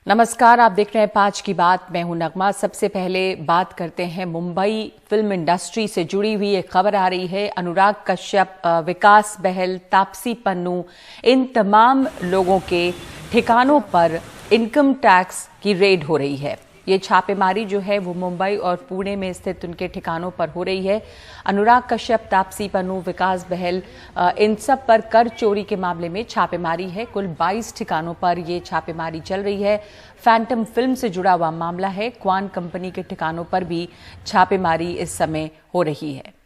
नमस्कार, आप देख रहे हैं 5 की बात। मैं हूं नगमा। सबसे पहले बात करते हैं मुंबई फिल्म इंडस्ट्री से जुड़ी हुई एक खबर आ रही है। अनुराग कश्यप, विकास बहल, तापसी पन्नू, इन तमाम लोगों के ठिकानों पर इनकम टैक्स की रेड हो रही है। ये छापेमारी जो है वो मुंबई और पुणे में स्थित उनके ठिकानों पर हो रही है। अनुराग कश्यप, तापसी पन्नू, विकास बहल, इन सब पर कर चोरी के मामले में छापेमारी है। कुल 22 ठिकानों पर ये छापेमारी चल रही है। फैंटम फिल्म से जुड़ा हुआ मामला है। क्वान कंपनी के ठिकानों पर भी छापेमारी इस समय हो रही है।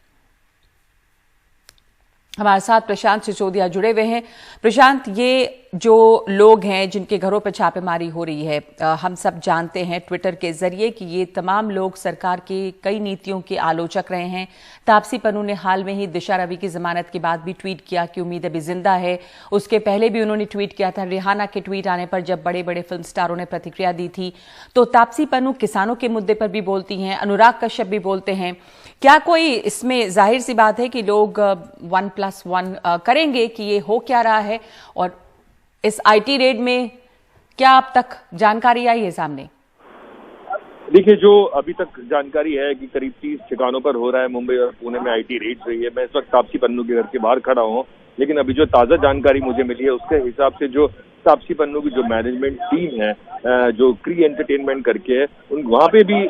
हमारे साथ प्रशांत सिसोदिया जुड़े हुए हैं। प्रशांत, ये जो लोग हैं जिनके घरों पर छापेमारी हो रही है, हम सब जानते हैं ट्विटर के जरिए कि ये तमाम लोग सरकार की कई नीतियों के आलोचक रहे हैं। तापसी पन्नू ने हाल में ही दिशा रवि की जमानत के बाद भी ट्वीट किया कि उम्मीद अभी जिंदा है। उसके पहले भी उन्होंने ट्वीट किया था। रिहाना के ट्वीट आने पर जब बड़े बड़े फिल्म स्टारों ने प्रतिक्रिया दी थी, तो तापसी पन्नू किसानों के मुद्दे पर भी बोलती हैं, अनुराग कश्यप भी बोलते हैं। क्या कोई इसमें जाहिर सी बात है कि लोग 1+1 करेंगे कि ये हो क्या रहा है, और इस आईटी रेड में क्या अब तक जानकारी आई है सामने? देखिए, जो अभी तक जानकारी है कि करीब 30 ठिकानों पर हो रहा है मुंबई और पुणे में आईटी रेड हुई है। मैं इस वक्त तापसी पन्नू के घर के बाहर खड़ा हूँ, लेकिन अभी जो ताज़ा जानकारी मुझे मिली है उसके हिसाब से जो तापसी पन्नू की जो मैनेजमेंट टीम है, जो क्री एंटरटेनमेंट करके है, वहाँ पे भी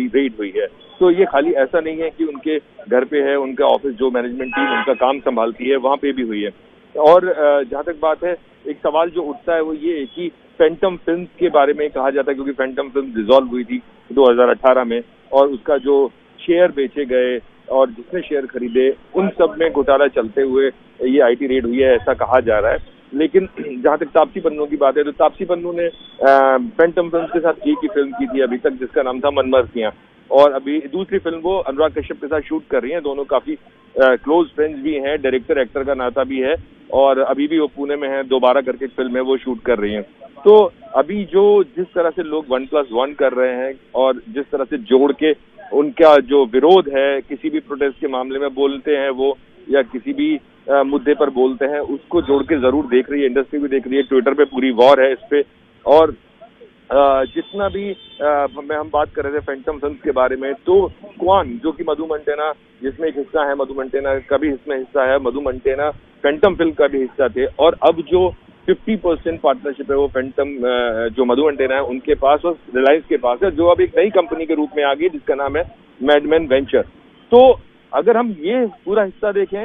रेड हुई है। तो ये खाली ऐसा नहीं है कि उनके घर पे है, उनका ऑफिस जो मैनेजमेंट टीम उनका काम संभालती है वहाँ पे भी हुई है। और जहाँ तक बात है, एक सवाल जो उठता है वो ये है कि फैंटम फिल्म्स के बारे में कहा जाता है, क्योंकि फैंटम फिल्म डिसॉल्व हुई थी 2018 में, और उसका जो शेयर बेचे गए और जिसने शेयर खरीदे उन सब में घोटाला चलते हुए ये आईटी रेड हुई है, ऐसा कहा जा रहा है। लेकिन जहाँ तक तापसी पन्नू की बात है, तो तापसी पन्नू ने फैंटम फिल्म्स के साथ एक ही फिल्म की थी अभी तक, जिसका नाम था मनमर्सियां, और अभी दूसरी फिल्म वो अनुराग कश्यप के साथ शूट कर रही हैं। दोनों काफी क्लोज फ्रेंड्स भी हैं, डायरेक्टर एक्टर का नाता भी है, और अभी भी वो पुणे में है, दोबारा करके एक फिल्म है वो शूट कर रही हैं। तो अभी जो जिस तरह से लोग 1+1 कर रहे हैं और जिस तरह से जोड़ के उनका जो विरोध है किसी भी प्रोटेस्ट के मामले में बोलते हैं वो, या किसी भी मुद्दे पर बोलते हैं, उसको जोड़ के जरूर देख रही है, इंडस्ट्री भी देख रही है। ट्विटर पे पूरी वॉर है इस पे। और जितना भी हम बात कर रहे थे फैंटम फिल्म्स के बारे में, तो क्वान जो कि मधु मंटेना जिसमें एक हिस्सा है, मधु मंटेना का भी इसमें हिस्सा है, मधु मंटेना फैंटम फिल्म का भी हिस्सा थे, और अब जो 50% पार्टनरशिप है वो फैंटम जो मधु मंटेना है उनके पास और रिलायंस के पास है, जो अब एक नई कंपनी के रूप में आ गई जिसका नाम है मैडमैन वेंचर। तो अगर हम ये पूरा हिस्सा देखें,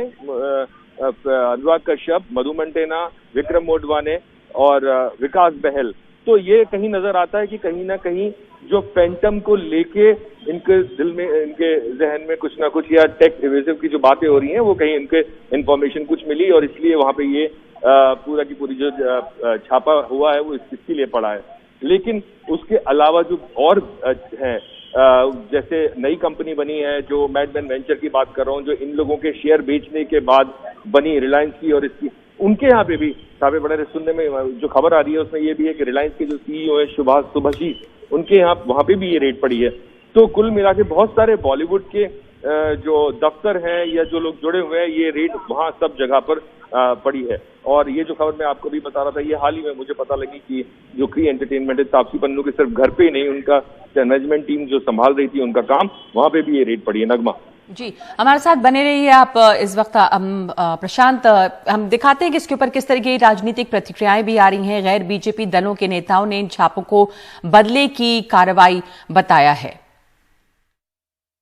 अनुराग कश्यप, मधु मंटेना, विक्रम मोटवाने और विकास बहल, तो ये कहीं नजर आता है कि कहीं ना कहीं जो फैंटम को लेके इनके दिल में, इनके जहन में कुछ ना कुछ, या टैक्स एवेसिव की जो बातें हो रही हैं वो कहीं इनके इन्फॉर्मेशन कुछ मिली, और इसलिए वहां पे ये पूरा की पूरी जो छापा हुआ है वो इसके लिए पड़ा है। लेकिन उसके अलावा जो और है, जैसे नई कंपनी बनी है जो मैडमैन वेंचर की बात कर रहा हूँ, जो इन लोगों के शेयर बेचने के बाद बनी रिलायंस की, और इसकी उनके यहाँ पे भी छापे पड़े रहे। सुनने में जो खबर आ रही है उसमें ये भी है कि रिलायंस के जो सीईओ है सुभाषी, उनके यहाँ वहां पे भी ये रेड पड़ी है। तो कुल मिला के बहुत सारे बॉलीवुड के जो दफ्तर हैं या जो लोग जुड़े हुए हैं, ये रेड वहां सब जगह पर पड़ी है। और ये जो खबर मैं आपको भी बता रहा था, ये हाल ही में मुझे पता लगी कि जो क्री एंटरटेनमेंट है, तापसी पन्नू के सिर्फ घर पे ही नहीं, उनका मैनेजमेंट टीम जो संभाल रही थी उनका काम, वहां पे भी ये रेड पड़ी है। नगमा जी, हमारे साथ बने रहिए आप। इस वक्त प्रशांत, हम दिखाते हैं कि इसके ऊपर किस तरह की राजनीतिक प्रतिक्रियाएं भी आ रही हैं। गैर बीजेपी दलों के नेताओं ने इन छापों को बदले की कार्रवाई बताया है।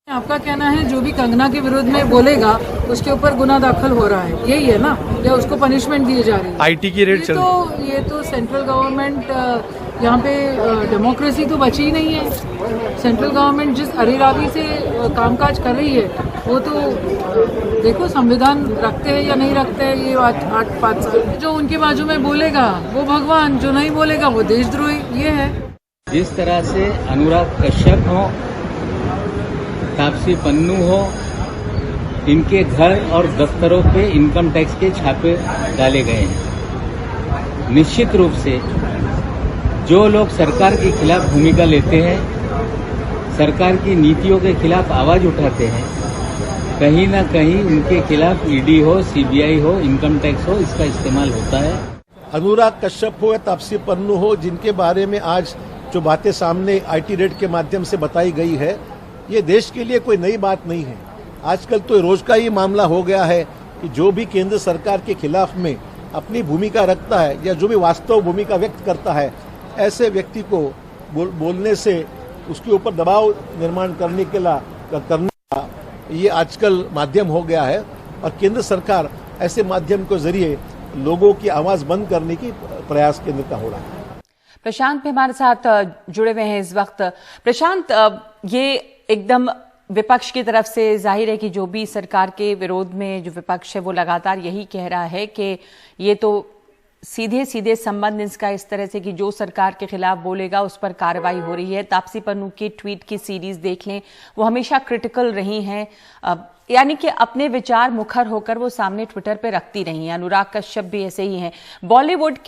आपका कहना है जो भी कंगना के विरोध में बोलेगा उसके ऊपर गुना दाखिल हो रहा है, यही है ना, या उसको पनिशमेंट दी जा रही है? आईटी की रेट ये तो सेंट्रल गवर्नमेंट, यहाँ पे डेमोक्रेसी तो बची ही नहीं है। सेंट्रल गवर्नमेंट जिस अरेरावी से कामकाज कर रही है वो तो देखो, संविधान रखते हैं या नहीं रखते हैं, ये 8-5 साल जो उनके बाजू में बोलेगा वो भगवान, जो नहीं बोलेगा वो देशद्रोही, ये है। जिस तरह से अनुराग कश्यप हो, तापसी पन्नू हो, इनके घर और दफ्तरों पे इनकम टैक्स के छापे डाले गए हैं। निश्चित रूप से जो लोग सरकार के खिलाफ भूमिका लेते हैं, सरकार की नीतियों के खिलाफ आवाज उठाते हैं, कहीं ना कहीं उनके खिलाफ ईडी हो, सीबीआई हो, इनकम टैक्स हो, इसका इस्तेमाल होता है। अनुराग कश्यप हो या तापसी पन्नू हो, जिनके बारे में आज जो बातें सामने आईटी रेड के माध्यम से बताई गई है, ये देश के लिए कोई नई बात नहीं है। आजकल तो रोज का ही मामला हो गया है कि जो भी केंद्र सरकार के खिलाफ में अपनी भूमिका रखता है या जो भी वास्तव भूमिका व्यक्त करता है, ऐसे व्यक्ति को बोलने से उसके ऊपर दबाव निर्माण करने का ये आजकल माध्यम हो गया है और केंद्र सरकार ऐसे माध्यम के जरिए लोगों की आवाज बंद करने की प्रयास केंद्र का हो रहा है। प्रशांत भी हमारे साथ जुड़े हुए हैं इस वक्त। प्रशांत, ये एकदम विपक्ष की तरफ से जाहिर है कि जो भी सरकार के विरोध में जो विपक्ष है वो लगातार यही कह रहा है कि ये तो सीधे सीधे संबंध इसका इस तरह से कि जो सरकार के खिलाफ बोलेगा उस पर कार्रवाई हो रही है। तापसी पन्नू की ट्वीट की सीरीज देख लें, वो हमेशा क्रिटिकल रही हैं, यानी कि अपने विचार मुखर होकर वो सामने ट्विटर पे रखती रही हैं। अनुराग कश्यप भी ऐसे ही हैं। बॉलीवुड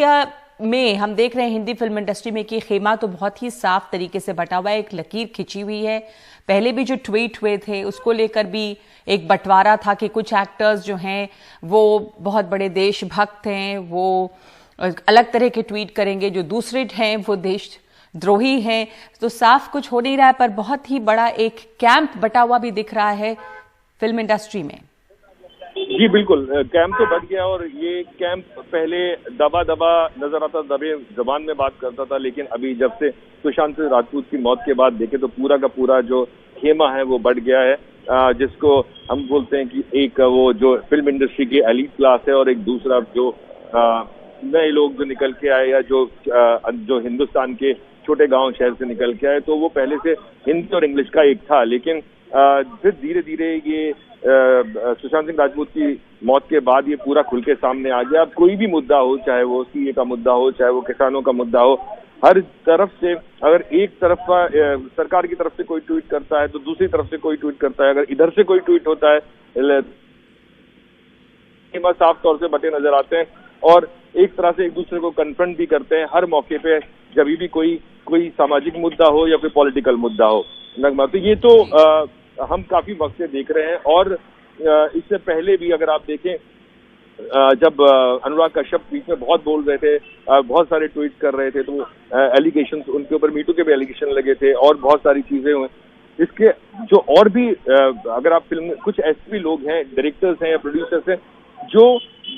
में हम देख रहे हैं हिंदी फिल्म इंडस्ट्री में कि खेमा तो बहुत ही साफ तरीके से बटा हुआ है, एक लकीर खिंची हुई है। पहले भी जो ट्वीट हुए थे उसको लेकर भी एक बंटवारा था कि कुछ एक्टर्स जो हैं वो बहुत बड़े देशभक्त हैं, वो अलग तरह के ट्वीट करेंगे, जो दूसरे हैं वो देशद्रोही हैं। तो साफ कुछ हो नहीं रहा है, पर बहुत ही बड़ा एक कैंप बटा हुआ भी दिख रहा है फिल्म इंडस्ट्री में। जी बिल्कुल, कैंप तो बढ़ गया और ये कैंप पहले दबा नजर आता, दबे जबान में बात करता था, लेकिन अभी जब से सुशांत सिंह राजपूत की मौत के बाद देखे तो पूरा का पूरा जो खेमा है वो बढ़ गया है, जिसको हम बोलते हैं कि एक वो जो फिल्म इंडस्ट्री की एलीट क्लास है और एक दूसरा जो नए लोग जो निकल के आए या जो हिंदुस्तान के छोटे गांव शहर से निकल के आए, तो वो पहले से हिंदी और इंग्लिश का एक था, लेकिन फिर धीरे धीरे ये सुशांत सिंह राजपूत की मौत के बाद ये पूरा खुल के सामने आ गया। अब कोई भी मुद्दा हो, चाहे वो सीए का मुद्दा हो, चाहे वो किसानों का मुद्दा हो, हर तरफ से अगर एक तरफ का सरकार की तरफ से कोई ट्वीट करता है तो दूसरी तरफ से कोई ट्वीट करता है, अगर इधर से कोई ट्वीट होता है साफ तौर से बटे नजर आते हैं और एक तरह से एक दूसरे को कन्फ्रंट भी करते हैं हर मौके पे, जब भी कोई सामाजिक मुद्दा हो या फिर पॉलिटिकल मुद्दा हो। नगमा, तो ये तो हम काफी वक्त से देख रहे हैं और इससे पहले भी अगर आप देखें, जब अनुराग कश्यप बीच में बहुत बोल रहे थे, बहुत सारे ट्वीट कर रहे थे, तो एलिगेशन उनके ऊपर मीटू के भी एलिगेशन लगे थे और बहुत सारी चीजें हुई। इसके जो और भी अगर आप फिल्म कुछ ऐसे भी लोग हैं, डायरेक्टर्स हैं या प्रोड्यूसर्स हैं, जो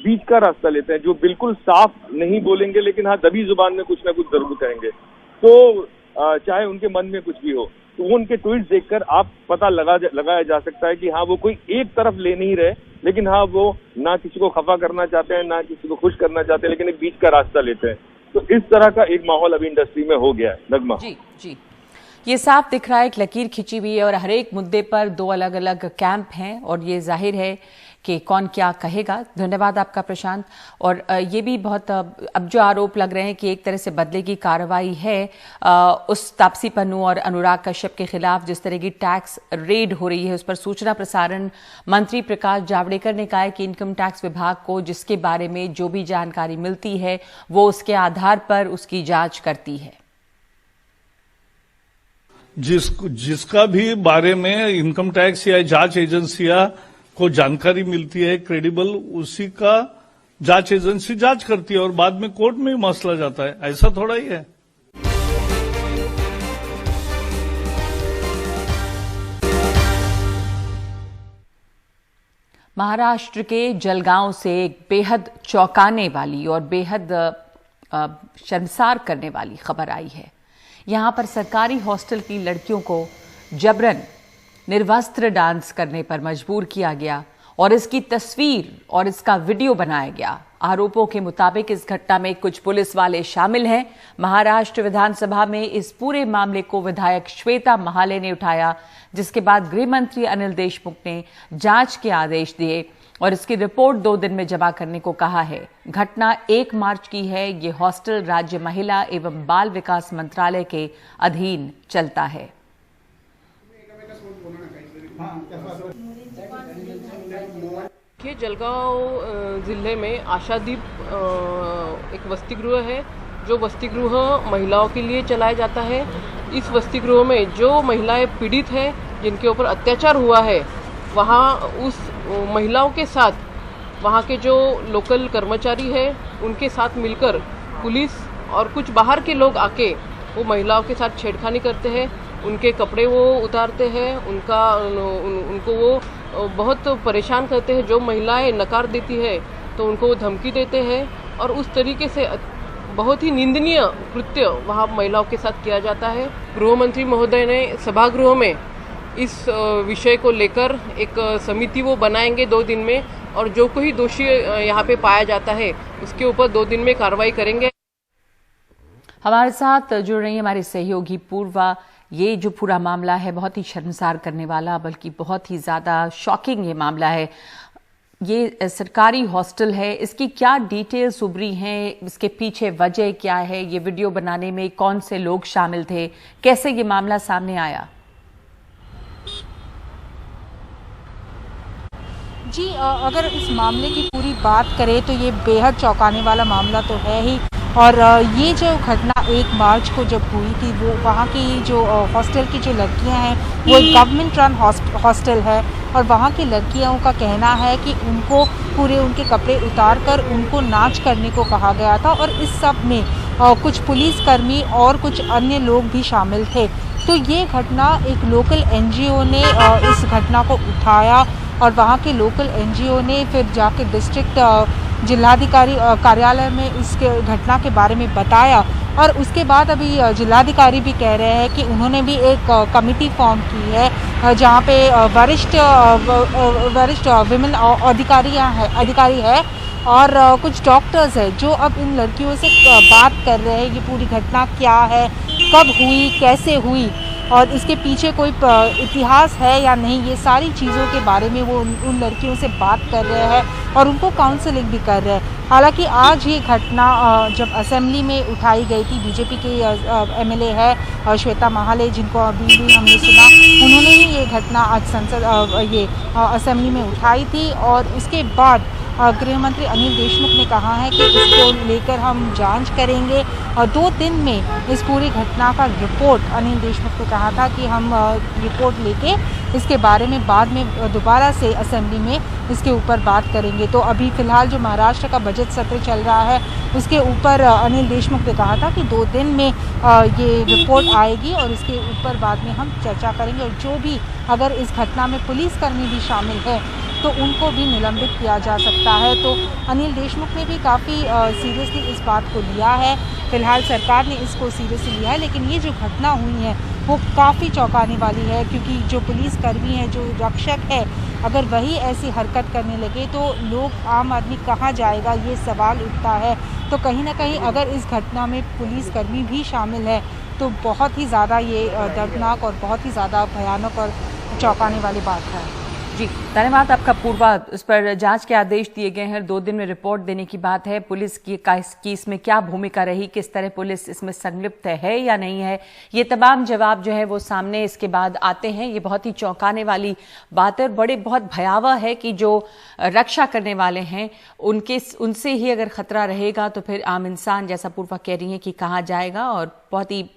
बीच का रास्ता लेते हैं, जो बिल्कुल साफ नहीं बोलेंगे लेकिन हाँ दबी जुबान में कुछ ना कुछ जरूर कहेंगे, तो चाहे उनके मन में कुछ भी हो, तो वो उनके ट्वीट्स देखकर आप पता लगाया जा सकता है कि हाँ वो कोई एक तरफ ले नहीं रहे, लेकिन हाँ वो ना किसी को खफा करना चाहते हैं ना किसी को खुश करना चाहते हैं, लेकिन एक बीच का रास्ता लेते हैं। तो इस तरह का एक माहौल अभी इंडस्ट्री में हो गया है। नगमा जी, ये साफ दिख रहा है, एक लकीर खिंची हुई है और हर एक मुद्दे पर दो अलग अलग कैंप हैं और ये जाहिर है कि कौन क्या कहेगा। धन्यवाद आपका प्रशांत। और ये भी बहुत अब जो आरोप लग रहे हैं कि एक तरह से बदले की कार्रवाई है उस तापसी पन्नू और अनुराग कश्यप के खिलाफ, जिस तरह की टैक्स रेड हो रही है उस पर सूचना प्रसारण मंत्री प्रकाश जावड़ेकर ने कहा है कि इनकम टैक्स विभाग को जिसके बारे में जो भी जानकारी मिलती है वो उसके आधार पर उसकी जांच करती है। जिसका भी बारे में इनकम टैक्स या जांच एजेंसियां को जानकारी मिलती है क्रेडिबल, उसी का जांच एजेंसी जांच करती है और बाद में कोर्ट में मसला जाता है। ऐसा थोड़ा ही है। महाराष्ट्र के जलगांव से एक बेहद चौंकाने वाली और बेहद शर्मसार करने वाली खबर आई है। यहां पर सरकारी हॉस्टल की लड़कियों को जबरन निर्वस्त्र डांस करने पर मजबूर किया गया और इसकी तस्वीर और इसका वीडियो बनाया गया। आरोपों के मुताबिक इस घटना में कुछ पुलिस वाले शामिल हैं। महाराष्ट्र विधानसभा में इस पूरे मामले को विधायक श्वेता महाले ने उठाया, जिसके बाद गृह मंत्री अनिल देशमुख ने जांच के आदेश दिए और इसकी रिपोर्ट 2 दिन में जमा करने को कहा है। घटना 1 मार्च की है। ये हॉस्टल राज्य महिला एवं बाल विकास मंत्रालय के अधीन चलता है। जलगांव जिले में आशादीप एक वसतिगृह है, जो वसतिगृह महिलाओं के लिए चलाया जाता है। इस वसतिगृह में जो महिलाएं पीड़ित हैं, जिनके ऊपर अत्याचार हुआ है, वहाँ उस महिलाओं के साथ वहाँ के जो लोकल कर्मचारी है उनके साथ मिलकर पुलिस और कुछ बाहर के लोग आके वो महिलाओं के साथ छेड़खानी करते हैं, उनके कपड़े वो उतारते हैं, उनको वो बहुत परेशान करते हैं। जो महिलाएं नकार देती है तो उनको वो धमकी देते हैं और उस तरीके से बहुत ही निंदनीय कृत्य वहाँ महिलाओं के साथ किया जाता है। गृह मंत्री महोदय ने सभागृह में इस विषय को लेकर एक समिति वो बनाएंगे 2 दिन में, और जो कोई दोषी यहाँ पे पाया जाता है उसके ऊपर 2 दिन में कार्रवाई करेंगे। हमारे साथ जुड़ रही हमारी सहयोगी पूर्वा। ये जो पूरा मामला है बहुत ही शर्मसार करने वाला, बल्कि बहुत ही ज्यादा शॉकिंग ये मामला है। ये सरकारी हॉस्टल है, इसकी क्या डिटेल्स उभरी हैं, इसके पीछे वजह क्या है, ये वीडियो बनाने में कौन से लोग शामिल थे, कैसे ये मामला सामने आया? जी, अगर इस मामले की पूरी बात करें तो ये बेहद चौंकाने वाला मामला तो है ही। और ये जो घटना 1 मार्च को जब हुई थी, वो वहाँ की जो हॉस्टल की जो लड़कियां हैं वो एक गवर्नमेंट रन हॉस्टल है, और वहाँ की लड़कियों का कहना है कि उनको पूरे उनके कपड़े उतार कर उनको नाच करने को कहा गया था, और इस सब में कुछ पुलिसकर्मी और कुछ अन्य लोग भी शामिल थे। तो ये घटना एक लोकल एनजीओ ने इस घटना को उठाया, और वहाँ के लोकल एनजीओ ने फिर जाके डिस्ट्रिक्ट जिलाधिकारी कार्यालय में इसके घटना के बारे में बताया। और उसके बाद अभी जिलाधिकारी भी कह रहे हैं कि उन्होंने भी एक कमेटी फॉर्म की है, जहाँ पे वरिष्ठ विमेन अधिकारी है और कुछ डॉक्टर्स है जो अब इन लड़कियों से बात कर रहे हैं। ये पूरी घटना क्या है, कब हुई, कैसे हुई, और इसके पीछे कोई इतिहास है या नहीं, ये सारी चीज़ों के बारे में वो उन लड़कियों से बात कर रहे हैं और उनको काउंसलिंग भी कर रहे हैं। हालांकि आज ये घटना जब असेंबली में उठाई गई थी, बीजेपी के एमएलए है श्वेता महाले, जिनको अभी भी हमने सुना, उन्होंने ही ये घटना आज संसद असेंबली में उठाई थी। और उसके बाद गृह मंत्री अनिल देशमुख ने कहा है कि इसको लेकर हम जांच करेंगे, और 2 दिन में इस पूरी घटना का रिपोर्ट, अनिल देशमुख ने कहा था कि हम रिपोर्ट लेके इसके बारे में बाद में दोबारा से असेंबली में इसके ऊपर बात करेंगे। तो अभी फिलहाल जो महाराष्ट्र का बजट सत्र चल रहा है उसके ऊपर अनिल देशमुख ने कहा था कि 2 दिन में ये रिपोर्ट आएगी और इसके ऊपर बाद में हम चर्चा करेंगे, और जो भी अगर इस घटना में पुलिसकर्मी भी शामिल है तो उनको भी निलंबित किया जा सकता है। तो अनिल देशमुख ने भी काफ़ी सीरियसली इस बात को लिया है। फिलहाल सरकार ने इसको सीरियसली लिया है, लेकिन ये जो घटना हुई है वो काफ़ी चौंकाने वाली है, क्योंकि जो पुलिसकर्मी है, जो रक्षक है, अगर वही ऐसी हरकत करने लगे तो लोग, आम आदमी कहाँ जाएगा, ये सवाल उठता है। तो कहीं ना कहीं अगर इस घटना में पुलिसकर्मी भी शामिल है तो बहुत ही ज़्यादा ये दर्दनाक और बहुत ही ज़्यादा भयानक और चौंकाने वाली बात है। जी, धन्यवाद आपका पूर्वा। इस पर जांच के आदेश दिए गए हैं, 2 दिन में रिपोर्ट देने की बात है। पुलिस की इसमें क्या भूमिका रही, किस तरह पुलिस इसमें संलिप्त है या नहीं है, ये तमाम जवाब जो है वो सामने इसके बाद आते हैं। ये बहुत ही चौंकाने वाली बात है और बहुत भयावह है कि जो रक्षा करने वाले हैं उनसे ही अगर खतरा रहेगा तो फिर आम इंसान, जैसा पूर्वा कह रही है, कि कहाँ जाएगा। और बहुत ही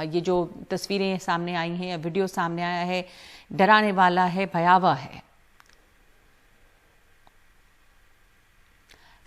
ये जो तस्वीरें सामने आई हैं या वीडियो सामने आया है, डराने वाला है, भयावह है।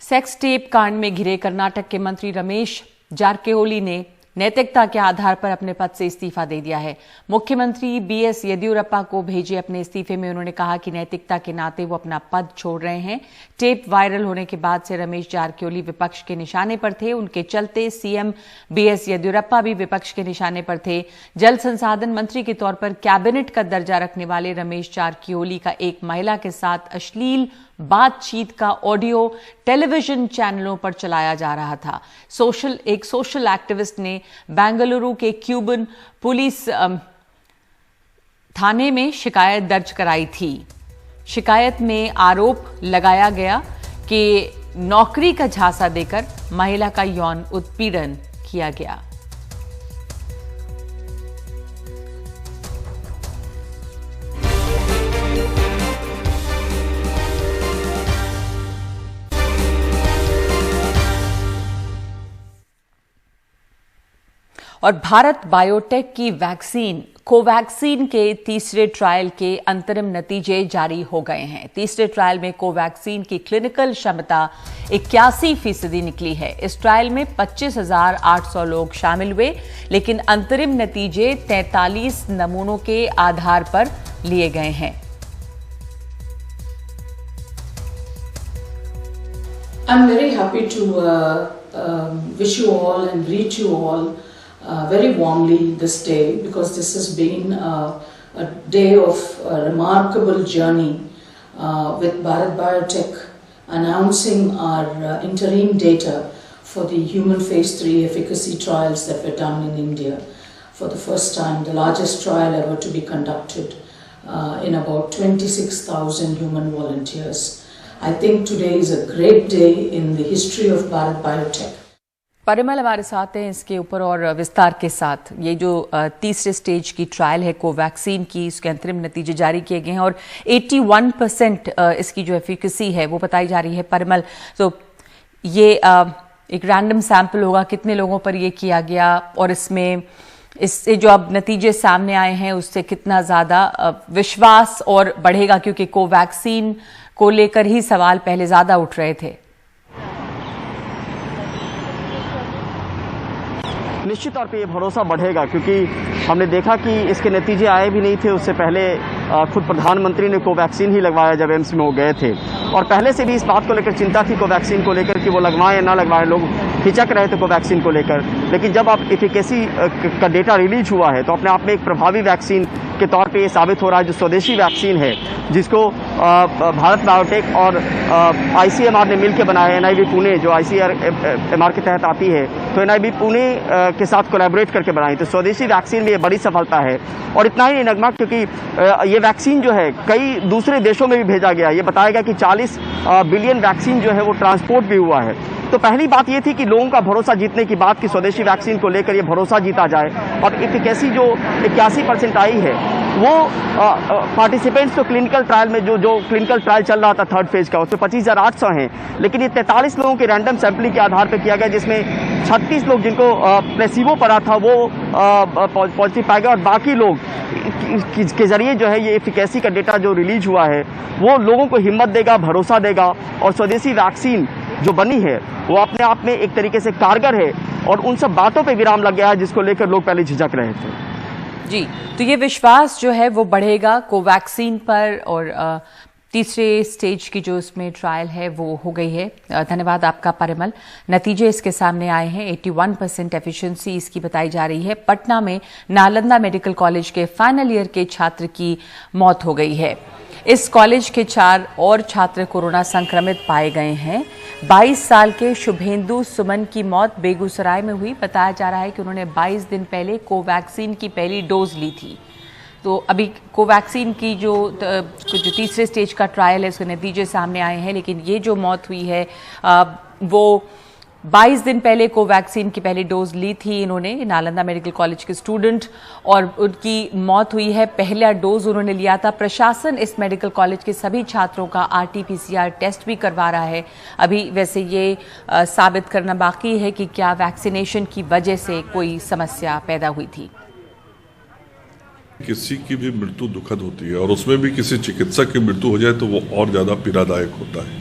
सेक्स टेप कांड में घिरे कर्नाटक के मंत्री रमेश जारकिहोली ने नैतिकता के आधार पर अपने पद से इस्तीफा दे दिया है। मुख्यमंत्री बीएस येदियुरप्पा को भेजे अपने इस्तीफे में उन्होंने कहा कि नैतिकता के नाते वो अपना पद छोड़ रहे हैं। टेप वायरल होने के बाद से रमेश जारकिहोली विपक्ष के निशाने पर थे। उनके चलते सीएम बीएस येदियुरप्पा भी विपक्ष के निशाने पर थे। जल संसाधन मंत्री के तौर पर कैबिनेट का दर्जा रखने वाले रमेश जारकिहोली का एक महिला के साथ अश्लील बातचीत का ऑडियो टेलीविजन चैनलों पर चलाया जा रहा था। एक सोशल एक्टिविस्ट ने बेंगलुरु के क्यूबन पुलिस थाने में शिकायत दर्ज कराई थी। शिकायत में आरोप लगाया गया कि नौकरी का झांसा देकर महिला का यौन उत्पीड़न किया गया। और भारत बायोटेक की वैक्सीन कोवैक्सीन के तीसरे ट्रायल के अंतरिम नतीजे जारी हो गए हैं। तीसरे ट्रायल में कोवैक्सीन की क्लिनिकल क्षमता 81% निकली है। इस ट्रायल में 25,800 लोग शामिल हुए, लेकिन अंतरिम नतीजे 43 नमूनों के आधार पर लिए गए हैं। I'm very happy to wish you all and greet you all very warmly this day, because this has been a day of a remarkable journey with Bharat Biotech announcing our interim data for the human phase 3 efficacy trials that were done in India for the first time, the largest trial ever to be conducted in about 26,000 human volunteers. I think today is a great day in the history of Bharat Biotech. Parimal हमारे साथ हैं इसके ऊपर और विस्तार के साथ। ये जो तीसरे स्टेज की ट्रायल है कोवैक्सीन की, इसके अंतरिम नतीजे जारी किए गए हैं और 81% इसकी जो एफिकेसी है वो बताई जा रही है। परिमल, तो ये एक रैंडम सैंपल होगा, कितने लोगों पर ये किया गया और इससे जो अब नतीजे सामने आए हैं उससे कितना ज्यादा विश्वास और बढ़ेगा, क्योंकि कोवैक्सीन को लेकर ही सवाल पहले ज्यादा उठ रहे थे। निश्चित तौर पे ये भरोसा बढ़ेगा, क्योंकि हमने देखा कि इसके नतीजे आए भी नहीं थे। उससे पहले खुद प्रधानमंत्री ने कोवैक्सीन ही लगवाया जब एम्स में वो गए थे, और पहले से भी इस बात को लेकर चिंता थी कोवैक्सीन को लेकर कि वो लगवाएं या ना लगवाएं। लोग हिचक रहे थे कोवैक्सीन को लेकर, लेकिन जब अब एफिकेसी का डेटा रिलीज हुआ है तो अपने आप में एक प्रभावी वैक्सीन के तौर पे ये साबित हो रहा है। जो स्वदेशी वैक्सीन है जिसको भारत बायोटेक और ICMR ने मिलकर बनाया है, NIV पुणे जो ICMR के तहत आती है, तो NIV पुणे के साथ कोलैबोरेट करके बनाई, तो स्वदेशी वैक्सीन में ये बड़ी सफलता है। और इतना ही नहीं नगमा, क्योंकि ये वैक्सीन जो है कई दूसरे देशों में भी भेजा गया। ये बताया गया कि 40 बिलियन वैक्सीन जो है वो ट्रांसपोर्ट भी हुआ है। तो पहली बात ये थी कि लोगों का भरोसा जीतने की बात, कि स्वदेशी वैक्सीन को लेकर ये भरोसा जीता जाए। और एफिकेसी जो 81% आई है वो पार्टिसिपेंट्स तो क्लिनिकल ट्रायल में जो क्लिनिकल ट्रायल चल रहा था थर्ड फेज का, उसमें 25,800 हैं, लेकिन ये 43 लोगों के रैंडम सैंपलिंग के आधार पर किया गया, जिसमें 36 लोग जिनको प्लेसिबो पड़ा था वो पॉजिटिव पाए गए, और बाकी लोग के जरिए जो है ये एफिकेसी का डेटा जो रिलीज हुआ है वो लोगों को हिम्मत देगा, भरोसा देगा। और स्वदेशी वैक्सीन जो बनी है वो अपने आप में एक तरीके से कारगर है, और उन सब बातों पे विराम लग गया है जिसको लेकर लोग पहले झिझक रहे थे। जी, तो ये विश्वास जो है वो बढ़ेगा कोवैक्सीन पर, और तीसरे स्टेज की जो इसमें ट्रायल है वो हो गई है। धन्यवाद आपका परिमल। नतीजे इसके सामने आए हैं, 81% एफिशिएंसी इसकी बताई जा रही है। पटना में नालंदा मेडिकल कॉलेज के फाइनल ईयर के छात्र की मौत हो गई है। इस कॉलेज के 4 और छात्र कोरोना संक्रमित पाए गए हैं। 22 साल के शुभेंदु सुमन की मौत बेगूसराय में हुई। बताया जा रहा है कि उन्होंने 22 दिन पहले कोवैक्सीन की पहली डोज ली थी। तो अभी कोवैक्सीन की जो तीसरे स्टेज का ट्रायल है उसके नतीजे सामने आए हैं, लेकिन ये जो मौत हुई है वो 22 दिन पहले कोवैक्सीन की पहली डोज ली थी इन्होंने, नालंदा मेडिकल कॉलेज के स्टूडेंट, और उनकी मौत हुई है। पहला डोज उन्होंने लिया था। प्रशासन इस मेडिकल कॉलेज के सभी छात्रों का RT-PCR टेस्ट भी करवा रहा है। अभी वैसे ये साबित करना बाकी है कि क्या वैक्सीनेशन की वजह से कोई समस्या पैदा हुई थी। किसी की भी मृत्यु दुखद होती है, और उसमें भी किसी चिकित्सक की मृत्यु हो जाए तो वो और ज़्यादा पीड़ादायक होता है।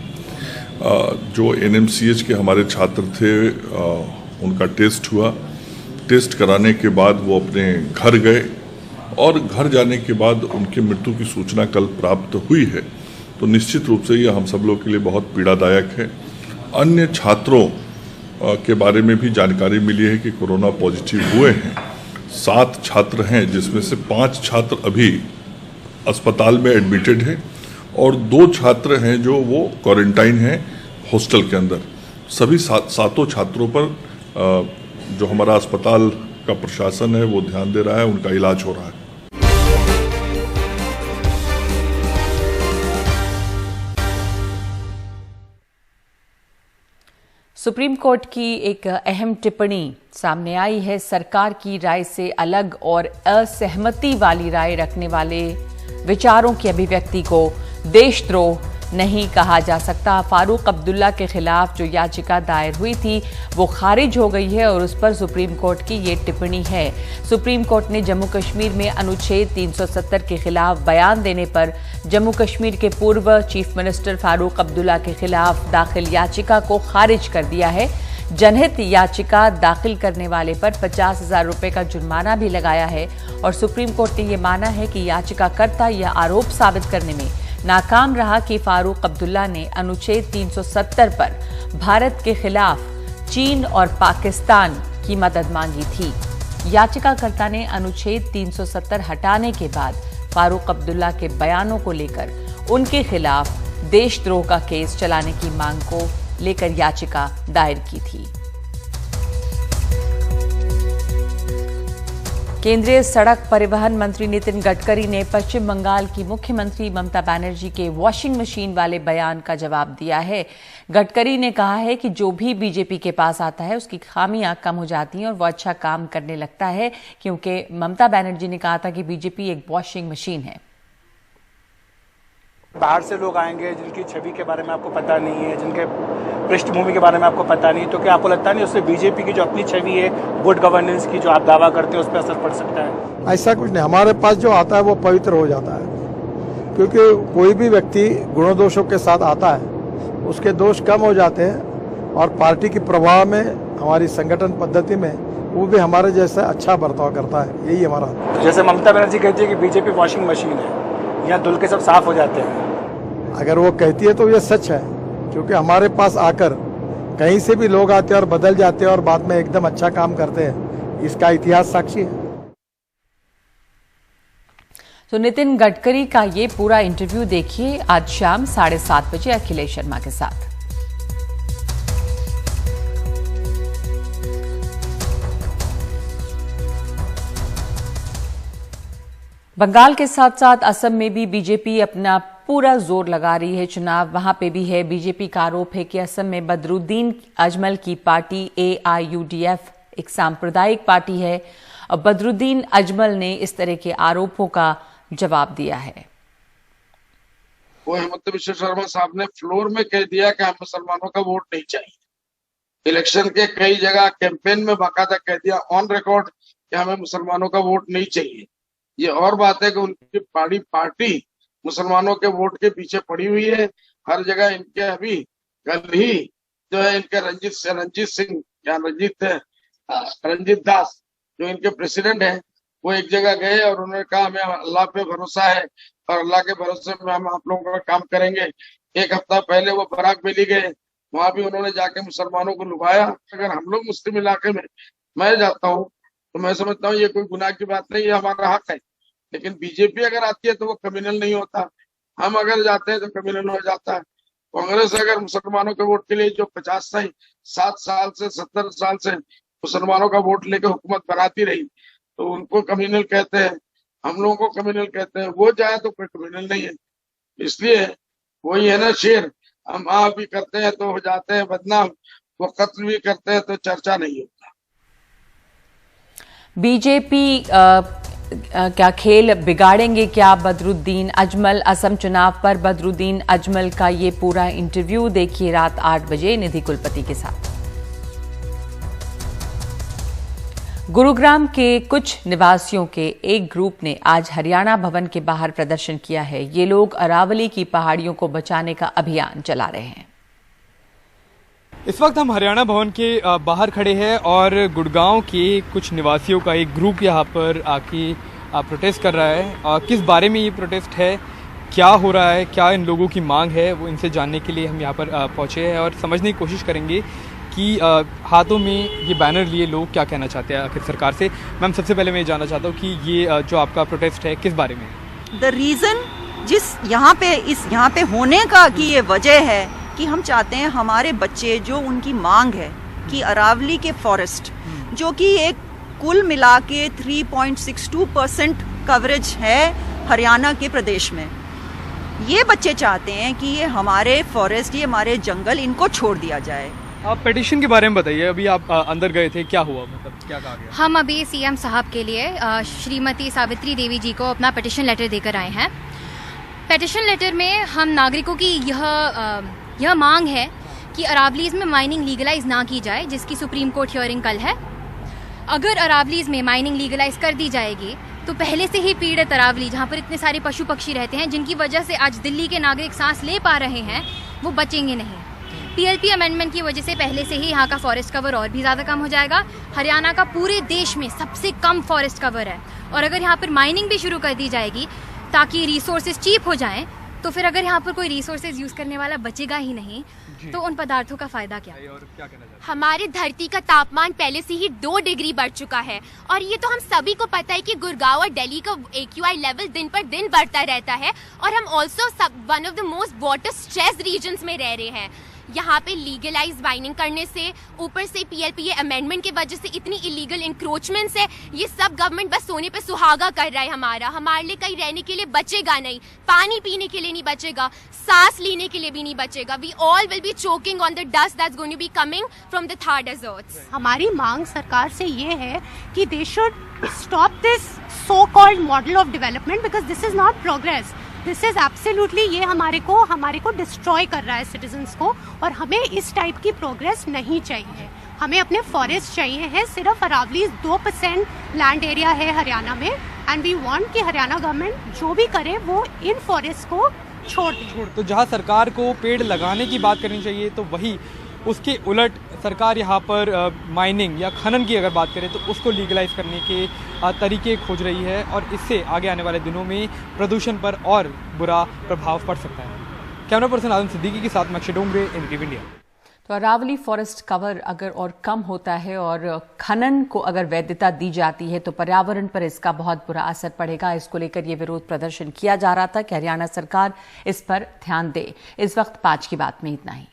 जो NMCH के हमारे छात्र थे उनका टेस्ट हुआ। टेस्ट कराने के बाद वो अपने घर गए, और घर जाने के बाद उनकी मृत्यु की सूचना कल प्राप्त हुई है। तो निश्चित रूप से ये हम सब लोग के लिए बहुत पीड़ादायक है। अन्य छात्रों के बारे में भी जानकारी मिली है कि कोरोना पॉजिटिव हुए हैं। 7 छात्र हैं, जिसमें से 5 छात्र अभी अस्पताल में एडमिटेड हैं, और 2 छात्र हैं जो वो क्वारंटाइन हैं हॉस्टल के अंदर। सभी 7 छात्रों पर जो हमारा अस्पताल का प्रशासन है वो ध्यान दे रहा है, उनका इलाज हो रहा है। सुप्रीम कोर्ट की एक अहम टिप्पणी सामने आई है। सरकार की राय से अलग और असहमति वाली राय रखने वाले विचारों की अभिव्यक्ति को देशद्रोह नहीं कहा जा सकता। फारूक अब्दुल्ला के खिलाफ जो याचिका दायर हुई थी वो खारिज हो गई है और उस पर सुप्रीम कोर्ट की ये टिप्पणी है। सुप्रीम कोर्ट ने जम्मू कश्मीर में अनुच्छेद 370 के खिलाफ बयान देने पर जम्मू कश्मीर के पूर्व चीफ मिनिस्टर फारूक अब्दुल्ला के खिलाफ दाखिल याचिका को खारिज कर दिया है। जनहित याचिका दाखिल करने वाले पर 50,000 रुपए का जुर्माना भी लगाया है और सुप्रीम कोर्ट ने यह माना है कि याचिकाकर्ता यह आरोप साबित करने में नाकाम रहा कि फारूक अब्दुल्ला ने अनुच्छेद 370 पर भारत के खिलाफ चीन और पाकिस्तान की मदद मांगी थी। याचिकाकर्ता ने अनुच्छेद 370 हटाने के बाद फारूक अब्दुल्ला के बयानों को लेकर उनके खिलाफ देशद्रोह का केस चलाने की मांग को लेकर याचिका दायर की थी। केंद्रीय सड़क परिवहन मंत्री नितिन गडकरी ने पश्चिम बंगाल की मुख्यमंत्री ममता बनर्जी के वॉशिंग मशीन वाले बयान का जवाब दिया है। गडकरी ने कहा है कि जो भी बीजेपी के पास आता है उसकी खामियां कम हो जाती हैं और वो अच्छा काम करने लगता है, क्योंकि ममता बनर्जी ने कहा था कि बीजेपी एक वॉशिंग मशीन है। बाहर से लोग आएंगे जिनकी छवि के बारे में आपको पता नहीं है, जिनके पृष्ठभूमि के बारे में आपको पता नहीं, तो क्या आपको लगता नहीं उससे बीजेपी की जो अपनी छवि है गुड गवर्नेंस की जो आप दावा करते हैं उस पर असर पड़ सकता है? ऐसा कुछ नहीं, हमारे पास जो आता है वो पवित्र हो जाता है, क्योंकि कोई भी व्यक्ति गुणों दोषों के साथ आता है उसके दोष कम हो जाते हैं और पार्टी की प्रभाव में, हमारी संगठन पद्धति में वो भी हमारे जैसा अच्छा बर्ताव करता है। यही हमारा। तो जैसे ममता बनर्जी कहती है कि बीजेपी वॉशिंग मशीन है, यहाँ धुल के सब साफ हो जाते हैं, अगर वो कहती है तो ये सच है, क्योंकि हमारे पास आकर कहीं से भी लोग आते हैं और बदल जाते हैं और बाद में एकदम अच्छा काम करते हैं, इसका इतिहास साक्षी है। तो नितिन गडकरी का ये पूरा इंटरव्यू देखिए आज शाम 7:30 बजे अखिलेश शर्मा के साथ। बंगाल के साथ साथ असम में भी बीजेपी अपना पूरा जोर लगा रही है। चुनाव वहां पे भी है। बीजेपी का आरोप है कि असम में बदरुद्दीन अजमल की पार्टी AIUDF एक सांप्रदायिक पार्टी है और बदरुद्दीन अजमल ने इस तरह के आरोपों का जवाब दिया है। वो हेमंत बिश्व शर्मा साहब ने फ्लोर में कह दिया कि हम मुसलमानों का वोट नहीं चाहिए। इलेक्शन के कई जगह कैंपेन में बाकायदा कह दिया ऑन रिकॉर्ड कि हमें मुसलमानों का वोट नहीं चाहिए। ये और बात है कि उनकी पार्टी मुसलमानों के वोट के पीछे पड़ी हुई है। हर जगह इनके अभी कल ही जो है इनके रंजीत दास जो इनके प्रेसिडेंट हैं, वो एक जगह गए और उन्होंने कहा हमें अल्लाह पे भरोसा है और अल्लाह के भरोसे में हम आप लोगों का काम करेंगे। एक हफ्ता पहले वो बराक वैली गए, वहां भी उन्होंने जाके मुसलमानों को लुभाया। अगर हम लोग मुस्लिम इलाके में मैं जाता हूँ तो मैं समझता हूँ ये कोई गुनाह की बात नहीं, ये हमारा हक है। लेकिन बीजेपी अगर आती है तो वो क्रिमिनल नहीं होता, हम अगर जाते हैं तो क्रिमिनल हो जाता है। कांग्रेस अगर मुसलमानों के वोट के लिए जो 7 साल से 70 साल से मुसलमानों का वोट लेकर हुकूमत बनाती रही तो उनको क्रिमिनल कहते हैं, हम लोगों को क्रिमिनल कहते हैं। वो जाए तो कोई क्रिमिनल नहीं है। इसलिए वही है ना शेर, हम भी करते हैं तो हो जाते हैं बदनाम, वो कत्ल भी करते हैं तो चर्चा नहीं होता। बीजेपी क्या खेल बिगाड़ेंगे क्या बदरुद्दीन अजमल? असम चुनाव पर बदरुद्दीन अजमल का ये पूरा इंटरव्यू देखिए रात 8 बजे निधि कुलपति के साथ। गुरुग्राम के कुछ निवासियों के एक ग्रुप ने आज हरियाणा भवन के बाहर प्रदर्शन किया है। ये लोग अरावली की पहाड़ियों को बचाने का अभियान चला रहे हैं। इस वक्त हम हरियाणा भवन के बाहर खड़े हैं और गुड़गांव के कुछ निवासियों का एक ग्रुप यहाँ पर आके प्रोटेस्ट कर रहा है। किस बारे में ये प्रोटेस्ट है, क्या हो रहा है, क्या इन लोगों की मांग है, वो इनसे जानने के लिए हम यहाँ पर पहुँचे हैं और समझने की कोशिश करेंगे कि हाथों में ये बैनर लिए लोग क्या कहना चाहते हैं आखिर सरकार से। मैम, सबसे पहले मैं ये जानना चाहता हूँ कि ये जो आपका प्रोटेस्ट है किस बारे में? द रीज़न जिस यहाँ पे होने का कि ये वजह है कि हम चाहते हैं हमारे बच्चे, जो उनकी मांग है कि अरावली के फॉरेस्ट जो कि एक कुल मिला के 3.62% कवरेज है हरियाणा के प्रदेश में, ये बच्चे चाहते हैं कि ये हमारे फॉरेस्ट, ये हमारे जंगल, इनको छोड़ दिया जाए। आप पिटीशन के बारे में बताइए। अभी आप अंदर गए थे, क्या हुआ, मतलब क्या कहा गया? हम अभी सीएम साहब के लिए श्रीमती सावित्री देवी जी को अपना पिटीशन लेटर देकर आए हैं। पेटिशन लेटर में हम नागरिकों की यह मांग है कि अरावलीज में माइनिंग लीगलाइज ना की जाए, जिसकी सुप्रीम कोर्ट हियरिंग कल है। अगर अरावलीज में माइनिंग लीगलाइज कर दी जाएगी तो पहले से ही पीड़ित अरावली, जहाँ पर इतने सारे पशु पक्षी रहते हैं, जिनकी वजह से आज दिल्ली के नागरिक सांस ले पा रहे हैं, वो बचेंगे नहीं। पीएलपी अमेंडमेंट की वजह से पहले से ही यहाँ का फॉरेस्ट कवर और भी ज़्यादा कम हो जाएगा। हरियाणा का पूरे देश में सबसे कम फॉरेस्ट कवर है, और अगर यहाँ पर माइनिंग भी शुरू कर दी जाएगी ताकि रिसोर्सेज चीप हो जाएं, तो फिर अगर यहाँ पर कोई रिसोर्सेज यूज़ करने वाला बचेगा ही नहीं तो उन पदार्थों का फायदा क्या? हमारी धरती का तापमान पहले से ही 2 डिग्री बढ़ चुका है, और ये तो हम सभी को पता है कि गुड़गांव और दिल्ली का AQI लेवल दिन पर दिन बढ़ता रहता है, और हम also one of the most water stress regions में रह रहे हैं। यहाँ पे लीगलाइज माइनिंग करने से, ऊपर से PLPA अमेंडमेंट की वजह से इतनी इलीगल इंक्रोचमेंट्स है, ये सब गवर्नमेंट बस सोने पे सुहागा कर रहा है। हमारे लिए कहीं रहने के लिए बचेगा नहीं, पानी पीने के लिए नहीं बचेगा, सांस लेने के लिए भी नहीं बचेगा। We all will be choking on the dust that's going to be coming from the Thar deserts. हमारी मांग सरकार से ये है कि they should stop this so called model of development, because this is not progress, this is absolutely, ये हमारे को डिस्ट्रॉय कर रहा है सिटीजन्स को, और हमें इस टाइप की प्रोग्रेस नहीं चाहिए। हमें अपने फॉरेस्ट चाहिए हैं। सिर्फ अरावली 2% लैंड एरिया है हरियाणा में, एंड वी वांट कि हरियाणा गवर्नमेंट जो भी करे वो इन फॉरेस्ट को छोड़ दे। तो जहां सरकार को पेड़ लगाने की बात करनी चाहिए, तो वही उसके उलट सरकार यहाँ पर माइनिंग या खनन की अगर बात करें तो उसको लीगलाइज करने के तरीके खोज रही है, और इससे आगे आने वाले दिनों में प्रदूषण पर और बुरा प्रभाव पड़ सकता है। कैमरा पर्सन आदम सिद्दीकी के साथ मैं अक्षय डोंगरे, NDTV इंडिया। तो अरावली फॉरेस्ट कवर अगर और कम होता है और खनन को अगर वैधता दी जाती है तो पर्यावरण पर इसका बहुत बुरा असर पड़ेगा। इसको लेकर यह विरोध प्रदर्शन किया जा रहा था कि हरियाणा सरकार इस पर ध्यान दे। इस वक्त 5 की बात में इतना ही।